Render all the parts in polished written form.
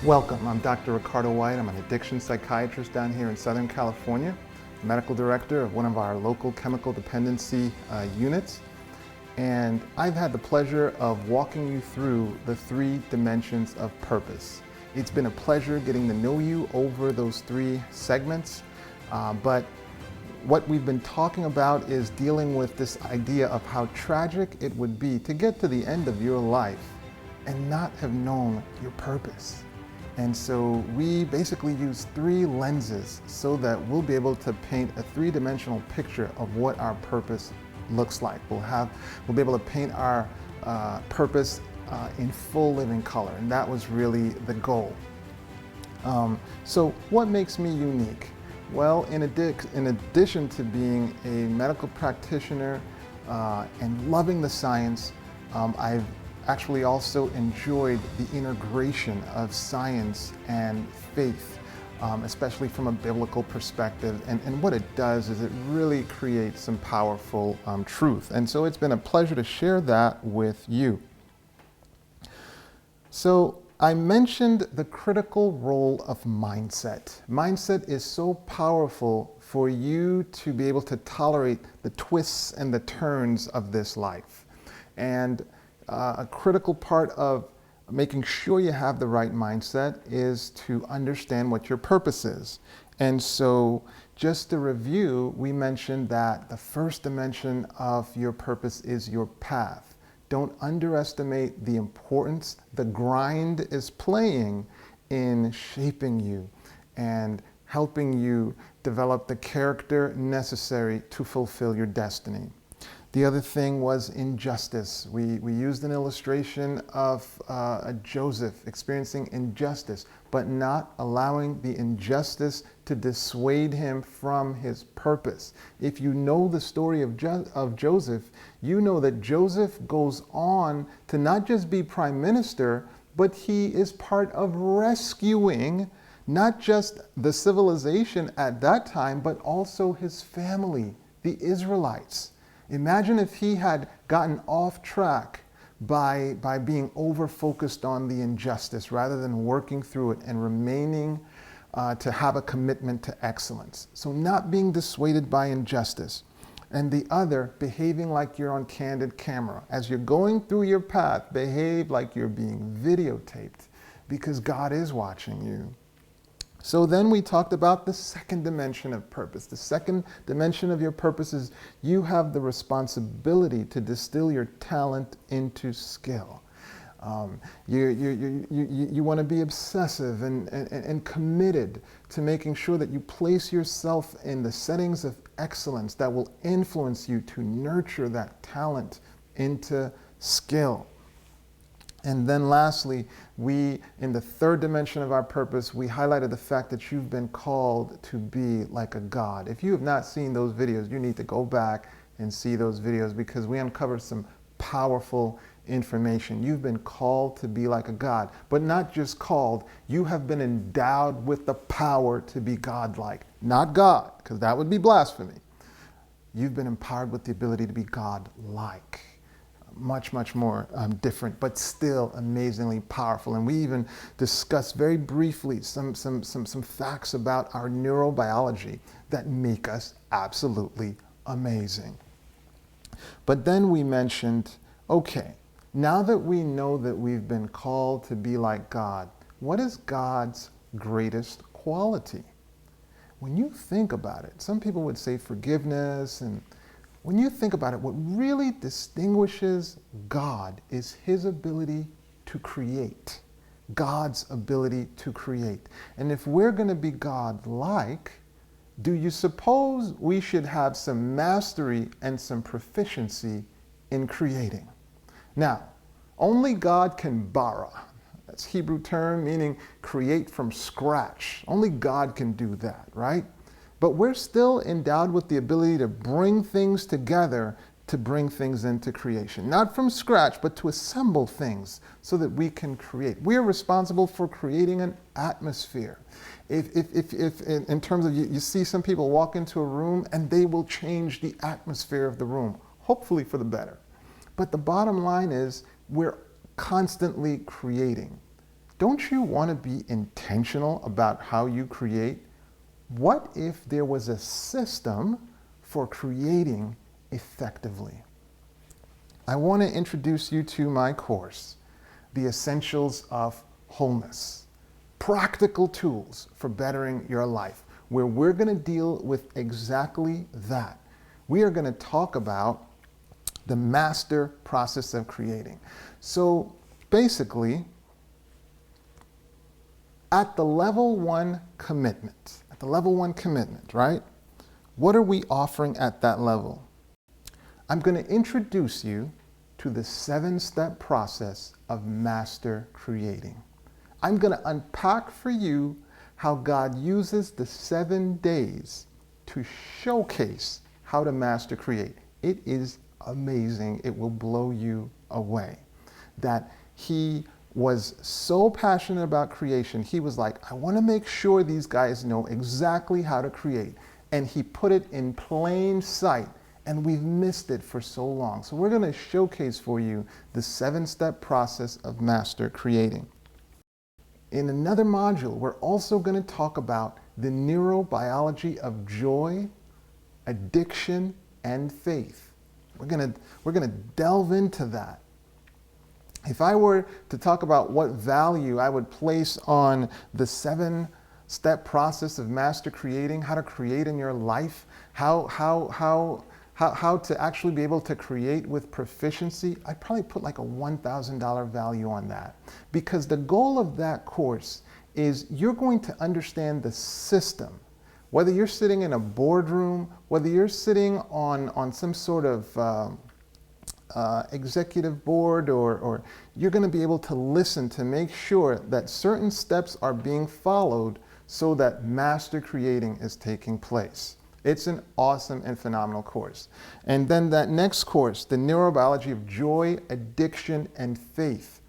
Welcome, I'm Dr. Ricardo Whyte. I'm an addiction psychiatrist down here in Southern California, medical director of one of our local chemical dependency units. And I've had the pleasure of walking you through the 3 dimensions of purpose. It's been a pleasure getting to know you over those 3 segments, but what we've been talking about is dealing with this idea of how tragic it would be to get to the end of your life and not have known your purpose. And so we basically use 3 lenses so that we'll be able to paint a 3-dimensional picture of what our purpose looks like. We'll be able to paint our purpose in full living color, and that was really the goal. So what makes me unique? Well, in addition to being a medical practitioner and loving the science, I've actually also enjoyed the integration of science and faith, especially from a biblical perspective. And what it does is it really creates some powerful truth. And so it's been a pleasure to share that with you. So I mentioned the critical role of mindset. Mindset is so powerful for you to be able to tolerate the twists and the turns of this life. And a critical part of making sure you have the right mindset is to understand what your purpose is. And so just to review, we mentioned that the first dimension of your purpose is your path. Don't underestimate the importance the grind is playing in shaping you and helping you develop the character necessary to fulfill your destiny. The other thing was injustice. We used an illustration of Joseph experiencing injustice, but not allowing the injustice to dissuade him from his purpose. If you know the story of Joseph, you know that Joseph goes on to not just be prime minister, but he is part of rescuing not just the civilization at that time, but also his family, the Israelites. Imagine if he had gotten off track by being over-focused on the injustice rather than working through it and remaining to have a commitment to excellence. So not being dissuaded by injustice. And the other, behaving like you're on candid camera. As you're going through your path, behave like you're being videotaped because God is watching you. So then we talked about the second dimension of purpose. The second dimension of your purpose is you have the responsibility to distill your talent into skill. You want to be obsessive and committed to making sure that you place yourself in the settings of excellence that will influence you to nurture that talent into skill. And then lastly, in the third dimension of our purpose, we highlighted the fact that you've been called to be like a God. If you have not seen those videos, you need to go back and see those videos because we uncovered some powerful information. You've been called to be like a God, but not just called, you have been endowed with the power to be God-like. Not God, because that would be blasphemy. You've been empowered with the ability to be God-like. Much more different, but still amazingly powerful. And we even discussed very briefly some facts about our neurobiology that make us absolutely amazing. But then we mentioned, okay, now that we know that we've been called to be like God, what is God's greatest quality? When you think about it, some people would say forgiveness, and when you think about it, what really distinguishes God is his ability to create. God's ability to create. And if we're going to be God-like, do you suppose we should have some mastery and some proficiency in creating? Now, only God can bara. That's a Hebrew term meaning create from scratch. Only God can do that, right? But we're still endowed with the ability to bring things together, to bring things into creation. Not from scratch, but to assemble things so that we can create. We're responsible for creating an atmosphere. If in terms of, you see some people walk into a room and they will change the atmosphere of the room, hopefully for the better. But the bottom line is we're constantly creating. Don't you want to be intentional about how you create? What if there was a system for creating effectively? I want to introduce you to my course, The Essentials of Wholeness, practical tools for bettering your life, where we're going to deal with exactly that. We are going to talk about the master process of creating. So basically, at the level one commitment, right? What are we offering at that level? I'm going to introduce you to the 7-step process of master creating. I'm going to unpack for you how God uses the 7 days to showcase how to master create. It is amazing. It will blow you away. That he was so passionate about creation, he was like, I want to make sure these guys know exactly how to create. And he put it in plain sight, and we've missed it for so long. So we're going to showcase for you the 7-step process of master creating. In another module, we're also going to talk about the neurobiology of joy, addiction, and faith. We're going to delve into that. If I were to talk about what value I would place on the 7-step process of master creating, how to create in your life, how to actually be able to create with proficiency, I'd probably put like a $1,000 value on that. Because the goal of that course is you're going to understand the system. Whether you're sitting in a boardroom, whether you're sitting on some sort of executive board, or you're going to be able to listen to make sure that certain steps are being followed so that master creating is taking place. It's an awesome and phenomenal course. And then that next course, the neurobiology of joy, addiction, and faith.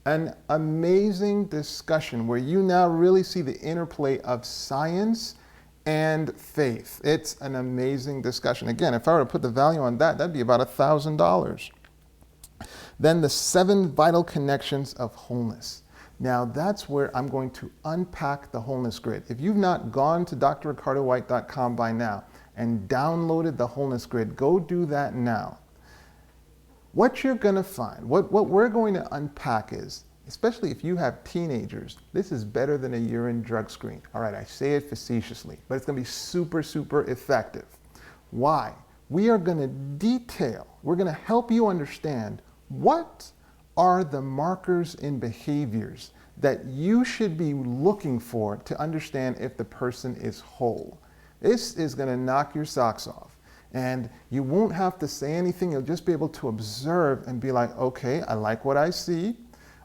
An amazing discussion where you now really see the interplay of science and faith. It's an amazing discussion. Again, if I were to put the value on that, that'd be about $1,000. Then the 7 vital connections of wholeness. Now that's where I'm going to unpack the wholeness grid. If you've not gone to drricardowhyte.com by now and downloaded the wholeness grid, go do that now. What you're going to find, what we're going to unpack is, especially if you have teenagers, this is better than a urine drug screen. All right, I say it facetiously, but it's going to be super, super effective. Why? We are going to detail, we're going to help you understand what are the markers in behaviors that you should be looking for to understand if the person is whole. This is going to knock your socks off. And you won't have to say anything. You'll just be able to observe and be like, okay, I like what I see.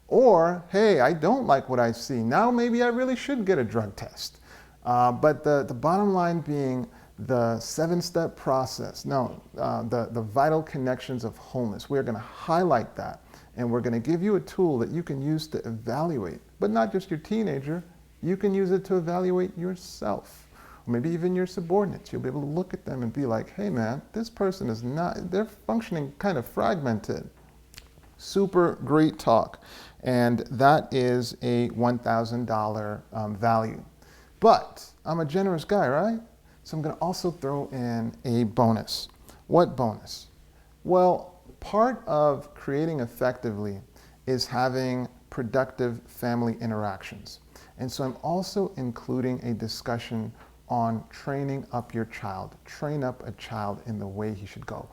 Or, hey, I don't like what I see. Now maybe I really should get a drug test. But the bottom line being the 7-step process, the vital connections of wholeness. We're going to highlight that. And we're going to give you a tool that you can use to evaluate, but not just your teenager. You can use it to evaluate yourself, or maybe even your subordinates. You'll be able to look at them and be like, hey man, this person is not, they're functioning kind of fragmented. Super great talk. And that is a $1,000 value. But I'm a generous guy, right? So I'm going to also throw in a bonus. What bonus? Well, part of creating effectively is having productive family interactions. And so I'm also including a discussion on training up your child. Train up a child in the way he should go.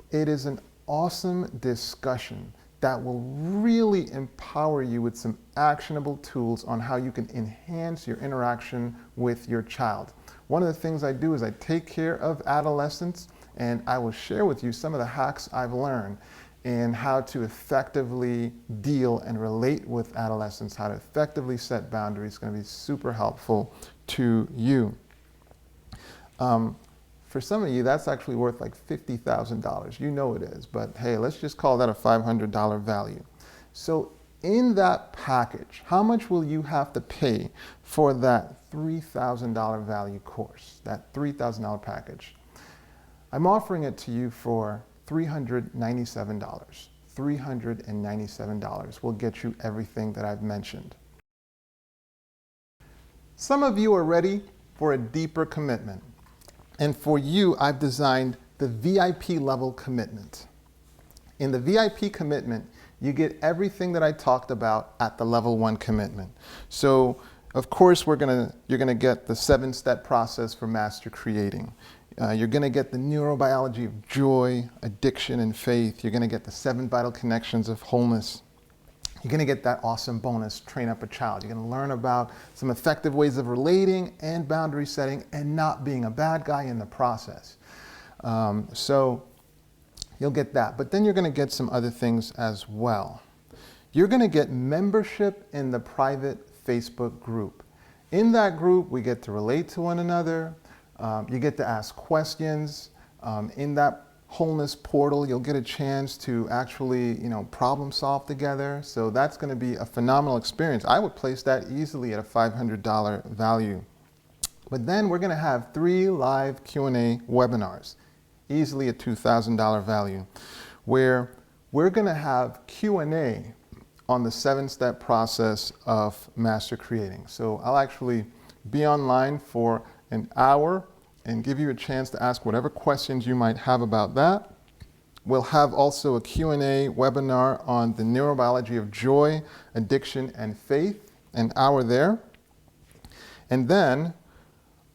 It is an awesome discussion that will really empower you with some actionable tools on how you can enhance your interaction with your child. One of the things I do is I take care of adolescents, and I will share with you some of the hacks I've learned in how to effectively deal and relate with adolescents, how to effectively set boundaries. It's going to be super helpful to you. For some of you, that's actually worth like $50,000. You know it is, but hey, let's just call that a $500 value. So in that package, how much will you have to pay for that $3,000 value course, that $3,000 package? I'm offering it to you for $397. $397 will get you everything that I've mentioned. Some of you are ready for a deeper commitment. And for you, I've designed the VIP level commitment. In the VIP commitment, you get everything that I talked about at the level 1 commitment. So, of course, you're gonna get the 7-step process for master creating. You're gonna get the neurobiology of joy, addiction, and faith. You're gonna get the 7 vital connections of wholeness. You're gonna get that awesome bonus, train up a child. You're gonna learn about some effective ways of relating and boundary setting and not being a bad guy in the process. So you'll get that. But then you're gonna get some other things as well. You're gonna get membership in the private Facebook group. In that group, we get to relate to one another. You get to ask questions. In that wholeness portal, you'll get a chance to actually, problem solve together. So that's going to be a phenomenal experience. I would place that easily at a $500 value. But then we're going to have 3 live Q&A webinars, easily a $2,000 value, where we're going to have Q&A on the 7-step process of master creating. So I'll actually be online for an hour and give you a chance to ask whatever questions you might have about that. We'll have also a Q&A webinar on the neurobiology of joy, addiction, and faith, an hour there. And then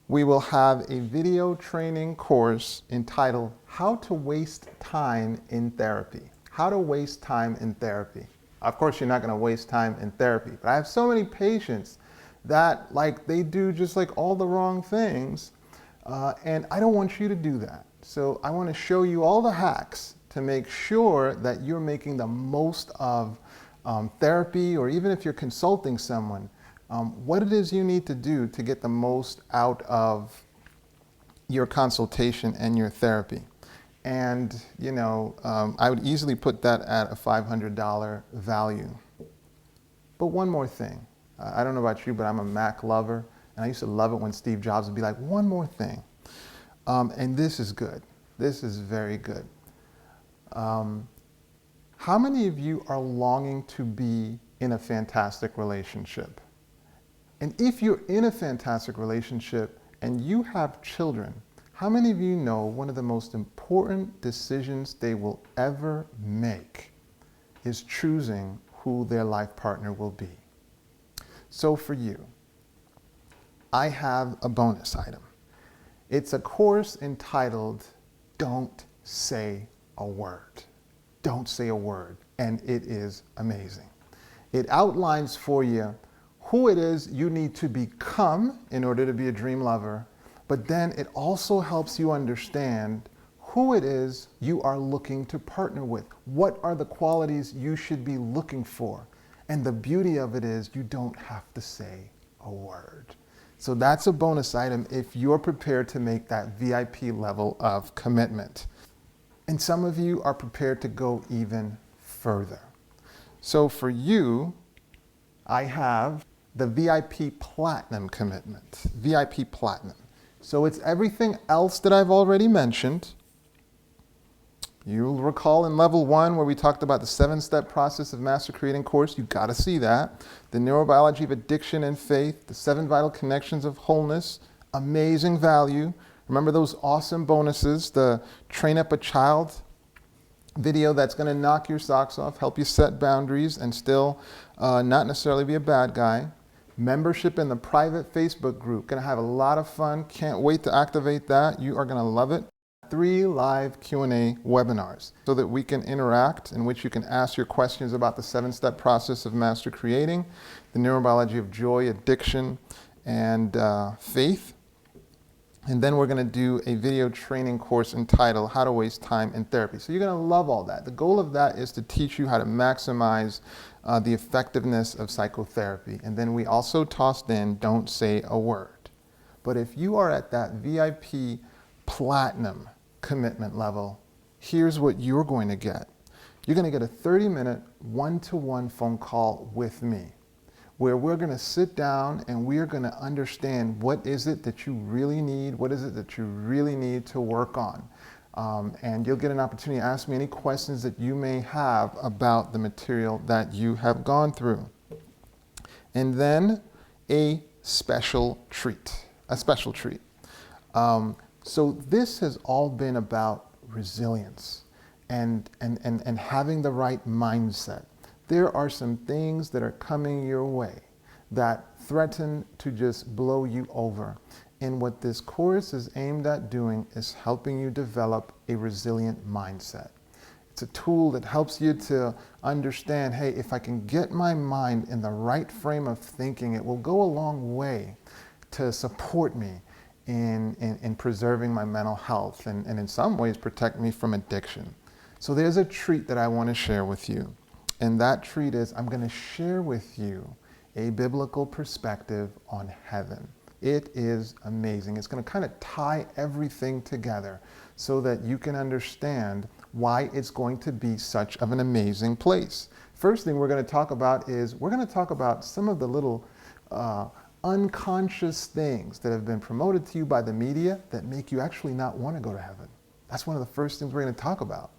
we will have a video training course entitled How to Waste Time in Therapy. How to waste time in therapy. Of course, you're not going to waste time in therapy, but I have so many patients that they do just all the wrong things. And I don't want you to do that. So I want to show you all the hacks to make sure that you're making the most of therapy, or even if you're consulting someone, what it is you need to do to get the most out of your consultation and your therapy. And, I would easily put that at a $500 value. But one more thing. I don't know about you, but I'm a Mac lover. And I used to love it when Steve Jobs would be like, one more thing. And this is good. This is very good. How many of you are longing to be in a fantastic relationship? And if you're in a fantastic relationship and you have children, how many of you know one of the most important decisions they will ever make is choosing who their life partner will be? So for you, I have a bonus item. It's a course entitled Don't Say a Word. Don't say a word. And it is amazing. It outlines for you who it is you need to become in order to be a dream lover, but then it also helps you understand who it is you are looking to partner with. What are the qualities you should be looking for? And the beauty of it is you don't have to say a word. So that's a bonus item if you're prepared to make that VIP level of commitment. And some of you are prepared to go even further. So for you, I have the VIP Platinum commitment, VIP Platinum. So it's everything else that I've already mentioned. You'll recall in level 1 where we talked about the 7-step process of master creating course. You've got to see that. The neurobiology of addiction and faith, the 7 vital connections of wholeness, amazing value. Remember those awesome bonuses, the train up a child video that's going to knock your socks off, help you set boundaries and still not necessarily be a bad guy. Membership in the private Facebook group. Going to have a lot of fun. Can't wait to activate that. You are going to love it. 3 live Q&A webinars so that we can interact, in which you can ask your questions about the 7-step process of master creating, the neurobiology of joy, addiction, and faith. And then we're going to do a video training course entitled How to Waste Time in Therapy. So you're going to love all that. The goal of that is to teach you how to maximize the effectiveness of psychotherapy. And then we also tossed in Don't Say a Word. But if you are at that VIP Platinum commitment level, here's what you're going to get. You're going to get a 30-minute one-to-one phone call with me, where we're going to sit down and we're going to understand what is it that you really need, what is it that you really need to work on. And you'll get an opportunity to ask me any questions that you may have about the material that you have gone through. And then a special treat, a special treat. So this has all been about resilience and having the right mindset. There are some things that are coming your way that threaten to just blow you over. And what this course is aimed at doing is helping you develop a resilient mindset. It's a tool that helps you to understand, hey, if I can get my mind in the right frame of thinking, it will go a long way to support me in preserving my mental health and in some ways protect me from addiction. So there's a treat that I want to share with you. And that treat is I'm going to share with you a biblical perspective on heaven. It is amazing. It's going to kind of tie everything together so that you can understand why it's going to be such of an amazing place. First thing we're going to talk about is we're going to talk about some of the little unconscious things that have been promoted to you by the media that make you actually not want to go to heaven. That's one of the first things we're going to talk about.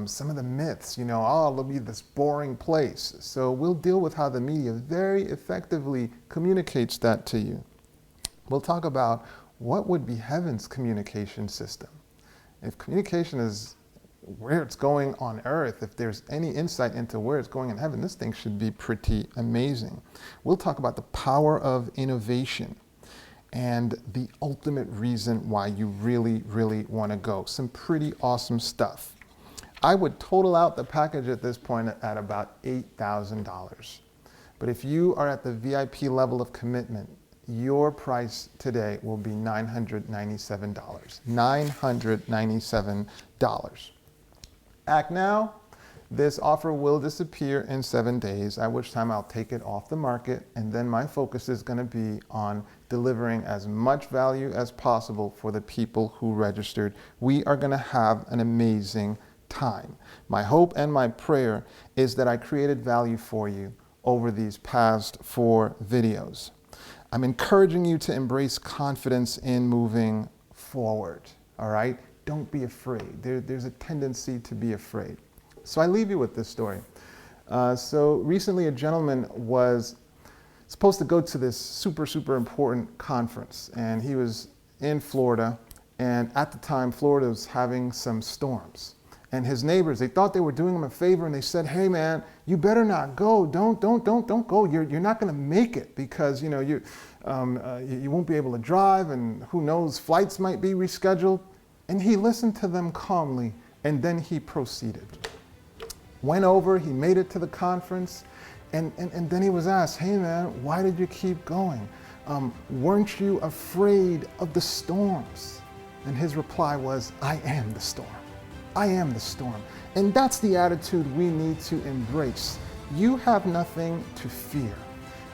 Some of the myths, oh, it'll be this boring place. So we'll deal with how the media very effectively communicates that to you. We'll talk about what would be heaven's communication system. If communication is where it's going on earth, if there's any insight into where it's going in heaven, this thing should be pretty amazing. We'll talk about the power of innovation and the ultimate reason why you really, really want to go. Some pretty awesome stuff. I would total out the package at this point at about $8,000. But if you are at the VIP level of commitment, your price today will be $997. $997. Act now. This offer will disappear in 7 days, at which time I'll take it off the market, and then my focus is going to be on delivering as much value as possible for the people who registered. We are going to have an amazing time. My hope and my prayer is that I created value for you over these past 4 videos. I'm encouraging you to embrace confidence in moving forward, all right? Don't be afraid. There's a tendency to be afraid. So I leave you with this story. So recently a gentleman was supposed to go to this super, super important conference, and he was in Florida, and at the time Florida was having some storms. And his neighbors, they thought they were doing him a favor, and they said, hey man, you better not go. Don't go. You're not going to make it because you won't be able to drive, and who knows, flights might be rescheduled. And he listened to them calmly, and then he proceeded. Went over, he made it to the conference, and then he was asked, hey man, why did you keep going? Weren't you afraid of the storms? And his reply was, I am the storm. I am the storm. And that's the attitude we need to embrace. You have nothing to fear.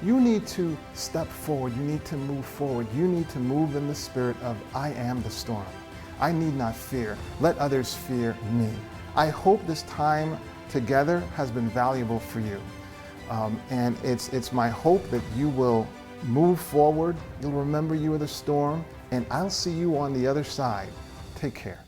You need to step forward. You need to move forward. You need to move in the spirit of I am the storm. I need not fear. Let others fear me. I hope this time together has been valuable for you. And it's my hope that you will move forward. You'll remember you are the storm, and I'll see you on the other side. Take care.